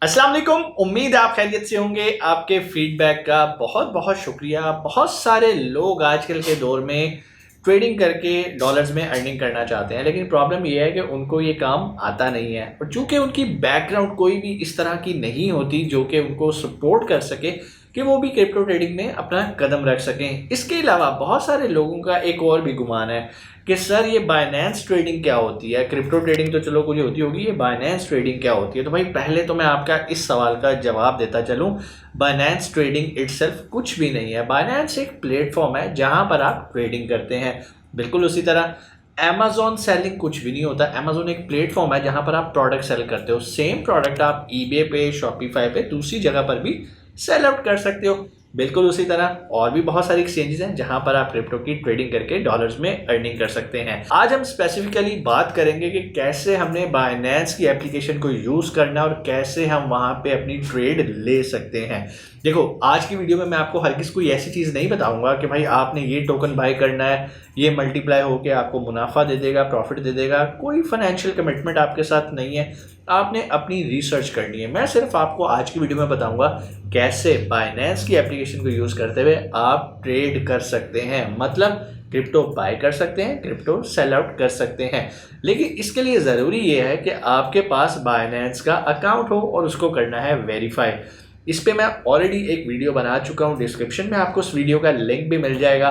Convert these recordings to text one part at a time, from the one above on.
अस्सलाम वालेकुम। उम्मीद है आप खैरियत से होंगे। आपके फीडबैक का बहुत बहुत शुक्रिया। बहुत सारे लोग आजकल के दौर में ट्रेडिंग करके डॉलर्स में अर्निंग करना चाहते हैं, लेकिन प्रॉब्लम ये है कि उनको ये काम आता नहीं है और चूंकि उनकी बैकग्राउंड कोई भी इस तरह की नहीं होती जो कि उनको सपोर्ट कर सके कि वो भी क्रिप्टो ट्रेडिंग में अपना कदम रख सकें। इसके अलावा बहुत सारे लोगों का एक और भी गुमान है कि सर ये बाइनेंस ट्रेडिंग क्या होती है। क्रिप्टो ट्रेडिंग तो चलो कुछ होती होगी, ये बाइनेंस ट्रेडिंग क्या होती है। तो भाई पहले तो मैं आपका इस सवाल का जवाब देता चलूं। बाइनेंस ट्रेडिंग इटसेल्फ कुछ भी नहीं है। बाइनेंस एक प्लेटफॉर्म है जहां पर आप ट्रेडिंग करते हैं। बिल्कुल उसी तरह अमेजोन सेलिंग कुछ भी नहीं होता। अमेजोन एक प्लेटफॉर्म है जहां पर आप प्रोडक्ट सेल करते हो। सेम प्रोडक्ट आप ईबे पे, शॉपिफाई पे, दूसरी जगह पर भी सेल आउट कर सकते हो। बिल्कुल उसी तरह और भी बहुत सारी एक्सचेंजेस हैं जहां पर आप क्रिप्टो की ट्रेडिंग करके डॉलर्स में अर्निंग कर सकते हैं। आज हम स्पेसिफिकली बात करेंगे कि कैसे हमने बाइनेंस की एप्लीकेशन को यूज करना है और कैसे हम वहां पे अपनी ट्रेड ले सकते हैं। देखो, आज की वीडियो में मैं आपको हर किसी कोई ऐसी चीज़ नहीं बताऊंगा कि भाई आपने ये टोकन बाय करना है, ये मल्टीप्लाई होकर आपको मुनाफा दे देगा, प्रॉफिट दे देगा। कोई फाइनेंशियल कमिटमेंट आपके साथ नहीं है। आपने अपनी रिसर्च करनी है। मैं सिर्फ आपको आज की वीडियो में बताऊंगा कैसे बाइनेंस की एप्लीकेशन को यूज़ करते हुए आप ट्रेड कर सकते हैं। मतलब क्रिप्टो बाय कर सकते हैं, क्रिप्टो सेल आउट कर सकते हैं। लेकिन इसके लिए ज़रूरी ये है कि आपके पास बाइनेंस का अकाउंट हो और उसको करना है वेरीफाई। इस पे मैं ऑलरेडी एक वीडियो बना चुका हूँ। डिस्क्रिप्शन में आपको उस वीडियो का लिंक भी मिल जाएगा।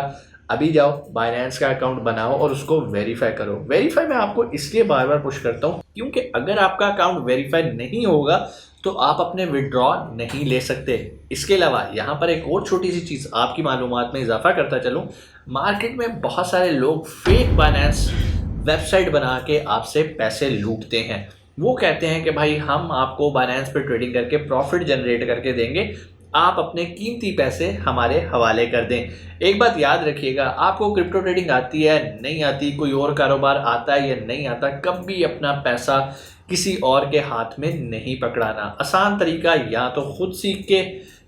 अभी जाओ, बाइनेंस का अकाउंट बनाओ और उसको वेरीफाई करो। वेरीफाई मैं आपको इसलिए बार बार पुश करता हूँ क्योंकि अगर आपका अकाउंट वेरीफाई नहीं होगा तो आप अपने विड्रॉ नहीं ले सकते। इसके अलावा यहाँ पर एक और छोटी सी चीज़ आपकी मालूमात में इजाफा करता चलूँ। मार्केट में बहुत सारे लोग फेक बाइनेंस वेबसाइट बना के आपसे पैसे लूटते हैं। वो कहते हैं कि भाई हम आपको बाइनेंस पे ट्रेडिंग करके प्रॉफिट जनरेट करके देंगे, आप अपने कीमती पैसे हमारे हवाले कर दें। एक बात याद रखिएगा, आपको क्रिप्टो ट्रेडिंग आती है नहीं आती, कोई और कारोबार आता है या नहीं आता, कभी अपना पैसा किसी और के हाथ में नहीं पकड़ाना। आसान तरीका या तो खुद सीख के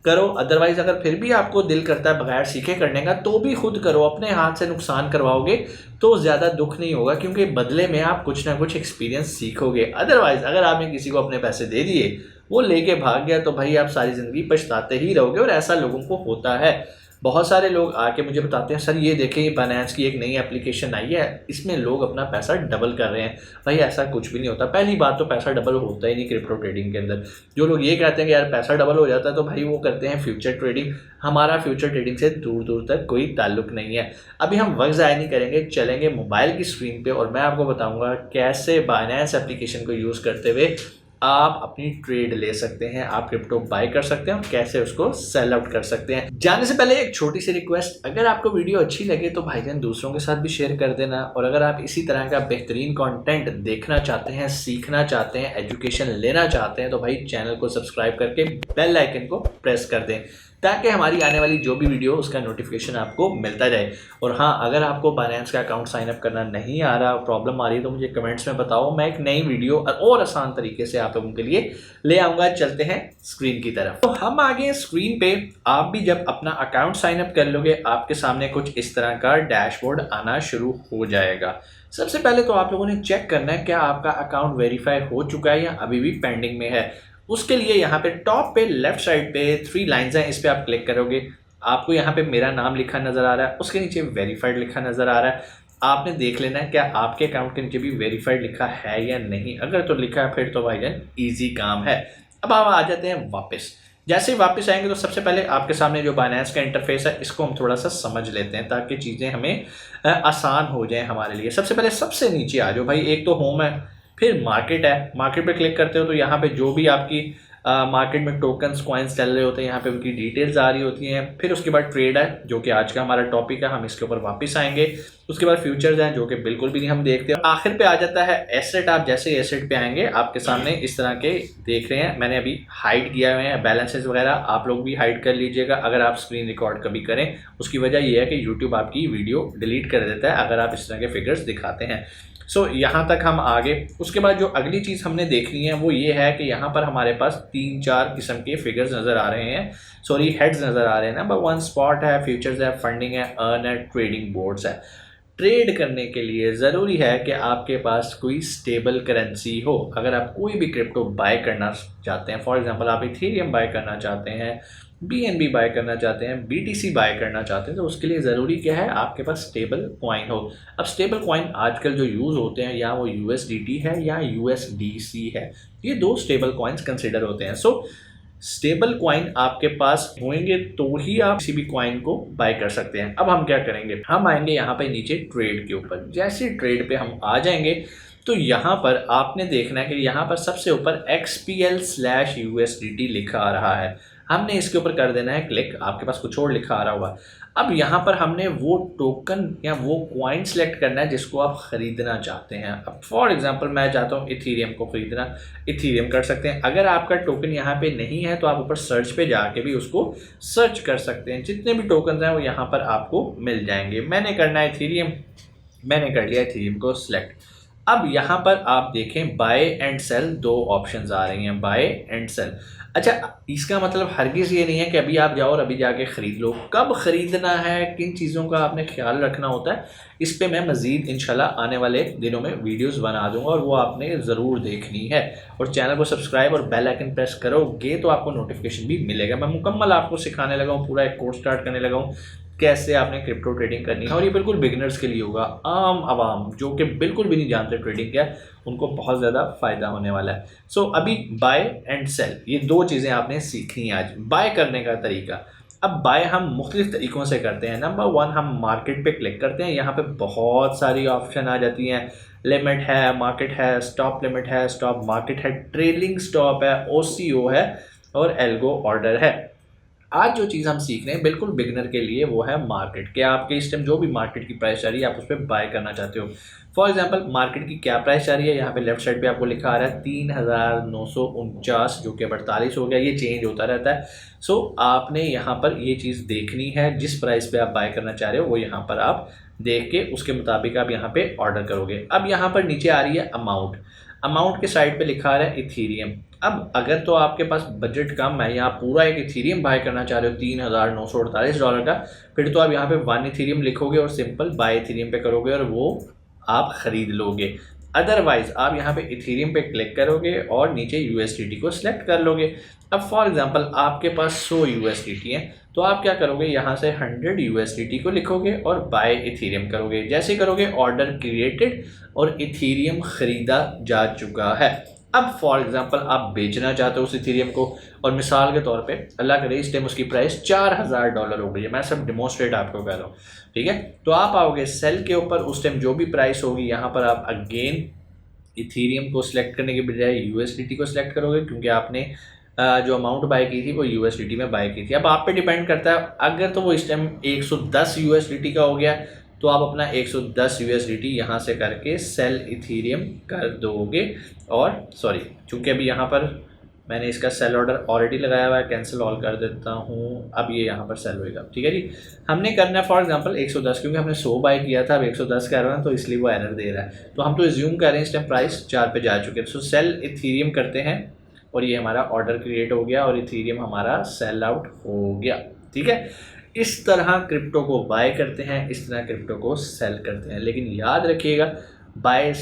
करो, अदरवाइज अगर फिर भी आपको दिल करता है बगैर सीखे करने का तो भी खुद करो। अपने हाथ से नुकसान करवाओगे तो ज़्यादा दुख नहीं होगा क्योंकि बदले में आप कुछ ना कुछ एक्सपीरियंस सीखोगे। अदरवाइज अगर आपने किसी को अपने पैसे दे दिए, वो लेके भाग गया, तो भाई आप सारी ज़िंदगी पछताते ही रहोगे। और ऐसा लोगों को होता है। बहुत सारे लोग आके मुझे बताते हैं सर ये देखें, ये बाइनेंस की एक नई एप्लीकेशन आई है, इसमें लोग अपना पैसा डबल कर रहे हैं। भाई ऐसा कुछ भी नहीं होता। पहली बात तो पैसा डबल होता ही नहीं क्रिप्टो ट्रेडिंग के अंदर। जो लोग ये कहते हैं कि यार पैसा डबल हो जाता है, तो भाई वो करते हैं फ्यूचर ट्रेडिंग। हमारा फ्यूचर ट्रेडिंग से दूर दूर तक कोई ताल्लुक नहीं है। अभी हम वक्त ज़ाया नहीं करेंगे, चलेंगे मोबाइल की स्क्रीन पर और मैं आपको बताऊँगा कैसे बाइनेंस एप्लीकेशन को यूज़ करते हुए आप अपनी ट्रेड ले सकते हैं, आप क्रिप्टो बाय कर सकते हैं और कैसे उसको सेल आउट कर सकते हैं। जाने से पहले एक छोटी सी रिक्वेस्ट, अगर आपको वीडियो अच्छी लगे तो भाईजान दूसरों के साथ भी शेयर कर देना। और अगर आप इसी तरह का बेहतरीन कंटेंट देखना चाहते हैं, सीखना चाहते हैं, एजुकेशन लेना चाहते हैं तो भाई चैनल को सब्सक्राइब करके बेल आइकन को प्रेस कर दें ताकि हमारी आने वाली जो भी वीडियो उसका नोटिफिकेशन आपको मिलता जाए। और हाँ, अगर आपको बाइनेंस का अकाउंट साइन अप करना नहीं आ रहा, प्रॉब्लम आ रही है, तो मुझे कमेंट्स में बताओ। मैं एक नई वीडियो और आसान तरीके से आप लोगों के लिए ले आऊँगा। चलते हैं स्क्रीन की तरफ। तो हम आगे स्क्रीन पे, आप भी जब अपना अकाउंट साइन अप कर लोगे आपके सामने कुछ इस तरह का डैशबोर्ड आना शुरू हो जाएगा। सबसे पहले तो आप लोगों ने चेक करना है क्या आपका अकाउंट वेरीफाई हो चुका है या अभी भी पेंडिंग में है। उसके लिए यहाँ पे टॉप पे लेफ्ट साइड पे 3 लाइंस हैं, इस पे आप क्लिक करोगे। आपको यहाँ पे मेरा नाम लिखा नज़र आ रहा है, उसके नीचे वेरीफाइड लिखा नज़र आ रहा है। आपने देख लेना है क्या आपके अकाउंट के नीचे भी वेरीफाइड लिखा है या नहीं। अगर तो लिखा है फिर तो भाईजान ईजी काम है। अब आप आ जाते हैं वापस। जैसे ही वापस आएंगे तो सबसे पहले आपके सामने जो बाइनेंस का इंटरफेस है इसको हम थोड़ा सा समझ लेते हैं ताकि चीज़ें हमें आसान हो जाएँ हमारे लिए। सबसे पहले सबसे नीचे आ जाओ भाई। एक तो होम है, फिर मार्केट है। मार्केट पे क्लिक करते हो तो यहाँ पे जो भी आपकी मार्केट में टोकन्स कॉइन्स चल रहे होते हैं यहाँ पे उनकी डिटेल्स आ रही होती हैं। फिर उसके बाद ट्रेड है जो कि आज का हमारा टॉपिक है, हम इसके ऊपर वापस आएंगे। उसके बाद फ्यूचर्स हैं जो कि बिल्कुल भी नहीं हम देखते। आखिर पे आ जाता है एसेट। आप जैसे एसेट पे आएंगे आपके सामने इस तरह के देख रहे हैं। मैंने अभी हाइड किया हुए हैं बैलेंसेस वगैरह, आप लोग भी हाइड कर लीजिएगा अगर आप स्क्रीन रिकॉर्ड कभी करें। उसकी वजह यह है कि यूट्यूब आपकी वीडियो डिलीट कर देता है अगर आप इस तरह के फिगर्स दिखाते हैं। सो यहाँ तक हम आगे। उसके बाद जो अगली चीज़ हमने देखनी है वो ये है कि यहाँ पर हमारे पास 3-4 किस्म के फिगर्स नज़र आ रहे हैं, सॉरी हेड्स नज़र आ रहे हैं। नंबर 1 स्पॉट है, फ्यूचर्स है, फंडिंग है, अर्न है, ट्रेडिंग बोर्ड्स है। ट्रेड करने के लिए ज़रूरी है कि आपके पास कोई स्टेबल करेंसी हो। अगर आप कोई भी क्रिप्टो बाय करना चाहते हैं, फॉर एग्जांपल आप इथेरियम बाय करना चाहते हैं, BNB बाय करना चाहते हैं, BTC बाय करना चाहते हैं, तो उसके लिए ज़रूरी क्या है, आपके पास स्टेबल कॉइन हो। अब स्टेबल कॉइन आजकल जो यूज़ होते हैं, या वो USDT है या USDC है, ये दो स्टेबल कॉइन्स कंसिडर होते हैं। सो स्टेबल कॉइन आपके पास होंगे तो ही आप किसी भी कॉइन को बाय कर सकते हैं। अब हम क्या करेंगे, हम आएंगे यहाँ पे नीचे ट्रेड के ऊपर। जैसे ट्रेड पे हम आ जाएंगे तो यहाँ पर आपने देखना है कि यहाँ पर सबसे ऊपर XPL/USDT लिखा आ रहा है। हमने इसके ऊपर कर देना है क्लिक। आपके पास कुछ और लिखा आ रहा होगा। अब यहाँ पर हमने वो टोकन या वो कॉइन सेलेक्ट करना है जिसको आप ख़रीदना चाहते हैं। अब फॉर एग्जांपल मैं चाहता हूँ इथेरियम को ख़रीदना, इथेरियम कर सकते हैं। अगर आपका टोकन यहाँ पे नहीं है तो आप ऊपर सर्च पे जाके भी उसको सर्च कर सकते हैं। जितने भी टोकन हैं वो यहाँ पर आपको मिल जाएंगे। मैंने करना है इथेरियम, मैंने कर लिया इथेरियम को सिलेक्ट। अब यहाँ पर आप देखें बाय एंड सेल दो ऑप्शंस आ रही हैं, बाय एंड सेल। अच्छा, इसका मतलब हरगिज़ ये नहीं है कि अभी आप जाओ और अभी जाके ख़रीद लो। कब ख़रीदना है, किन चीज़ों का आपने ख्याल रखना होता है, इस पे मैं मज़ीद इंशाल्लाह आने वाले दिनों में वीडियोस बना दूंगा और वो आपने ज़रूर देखनी है। और चैनल को सब्सक्राइब और बेल आइकन प्रेस करोगे तो आपको नोटिफिकेशन भी मिलेगा। मैं मुकम्मल आपको सिखाने लगा हूँ, पूरा एक कोर्स स्टार्ट करने लगा हूँ कैसे आपने क्रिप्टो ट्रेडिंग करनी है। और ये बिल्कुल बिगिनर्स के लिए होगा, आम आवाम जो कि बिल्कुल भी नहीं जानते ट्रेडिंग क्या है, उनको बहुत ज़्यादा फ़ायदा होने वाला है। सो अभी बाय एंड सेल, ये दो चीज़ें आपने सीखनी है आज। बाय करने का तरीका, अब बाय हम मुख्तलिफ तरीक़ों से करते हैं। नंबर 1, हम मार्केट पे क्लिक करते हैं। यहाँ पे बहुत सारी ऑप्शन आ जाती हैं। लिमिट है, मार्केट है, स्टॉप लिमिट है, स्टॉप मार्केट है, ट्रेलिंग स्टॉप है, OCO है और एल्गो ऑर्डर है। आज जो चीज़ हम सीख रहे हैं बिल्कुल बिगनर के लिए, वो है मार्केट। क्या आपके इस टाइम जो भी मार्केट की प्राइस जा रही है आप उस पर बाय करना चाहते हो। फॉर एग्जांपल मार्केट की क्या प्राइस जा रही है, यहाँ पे लेफ्ट साइड पे आपको लिखा आ रहा है 3949, जो कि अब 48 हो गया। ये चेंज होता रहता है। सो आपने यहाँ पर ये चीज़ देखनी है, जिस प्राइस पे आप बाय करना चाह रहे हो वो यहाँ पर आप देख के उसके मुताबिक आप यहाँ पे ऑर्डर करोगे। अब यहाँ पर नीचे आ रही है अमाउंट। अमाउंट के साइड पे लिखा आ रहा है इथेरियम। अब अगर तो आपके पास बजट कम है या पूरा एक इथेरियम बाय करना चाह रहे हो $3948 का, फिर तो आप यहाँ पे 1 इथेरियम लिखोगे और सिंपल बाय इथेरियम पे करोगे और वो आप ख़रीद लोगे। अदरवाइज़ आप यहाँ पे इथेरियम पे क्लिक करोगे और नीचे USDT को सिलेक्ट कर लोगे। अब फॉर एग्जांपल आपके पास 100 USDT है तो आप क्या करोगे, यहाँ से 100 USDT को लिखोगे और बाय इथेरियम करोगे। जैसे करोगे ऑर्डर क्रिएटेड और इथेरियम ख़रीदा जा चुका है। अब फॉर एग्जांपल आप बेचना चाहते हो उस इथेरियम को, और मिसाल के तौर पे अल्लाह करे इस टाइम उसकी प्राइस $4000 हो गई है। मैं सब डिमोस्ट्रेट आपको कर रहा हूँ, ठीक है। तो आप आओगे सेल के ऊपर, उस टाइम जो भी प्राइस होगी यहाँ पर आप अगेन इथेरियम को सिलेक्ट करने के बजाय USDT को सिलेक्ट करोगे, क्योंकि आपने जो अमाउंट बाय की थी वो USDT में बाय की थी। अब आप पे डिपेंड करता है, अगर तो वो इस टाइम 110 USDT का हो गया तो आप अपना 110 USDT यहाँ से करके सेल इथेरियम कर दोगे। और सॉरी, चूँकि अभी यहाँ पर मैंने इसका सेल ऑर्डर ऑलरेडी लगाया हुआ है, कैंसिल ऑल कर देता हूँ। अब ये यहाँ पर सेल होएगा, ठीक है जी। हमने करना है फॉर एग्जांपल 110, क्योंकि हमने 100 बाय किया था, अब 110 कर रहा है तो इसलिए वो एरर दे रहा है। तो हम तो एज्यूम कर रहे हैं इस टाइम प्राइस 4 पे जा चुके हैं। सो सेल इथेरियम करते हैं और ये हमारा ऑर्डर क्रिएट हो गया और इथेरियम हमारा सेल आउट हो गया, ठीक है। इस तरह क्रिप्टो को बाय करते हैं, इस तरह क्रिप्टो को सेल करते हैं। लेकिन याद रखिएगा बाय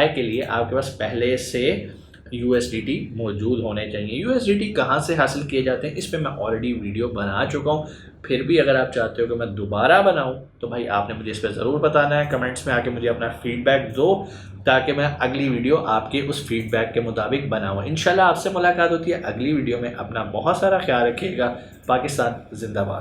के लिए आपके पास पहले से USDT मौजूद होने चाहिए। USDT कहाँ से हासिल किए जाते हैं इस पे मैं ऑलरेडी वीडियो बना चुका हूँ। फिर भी अगर आप चाहते हो कि मैं दोबारा बनाऊँ तो भाई आपने मुझे इस पर ज़रूर बताना है, कमेंट्स में आके मुझे अपना फीडबैक दो, ताकि मैं अगली वीडियो आपके उस फीडबैक के मुताबिक बनाऊँ। इंशाल्लाह आपसे मुलाकात होती है अगली वीडियो में। अपना बहुत सारा ख्याल रखिएगा। पाकिस्तान जिंदाबाद।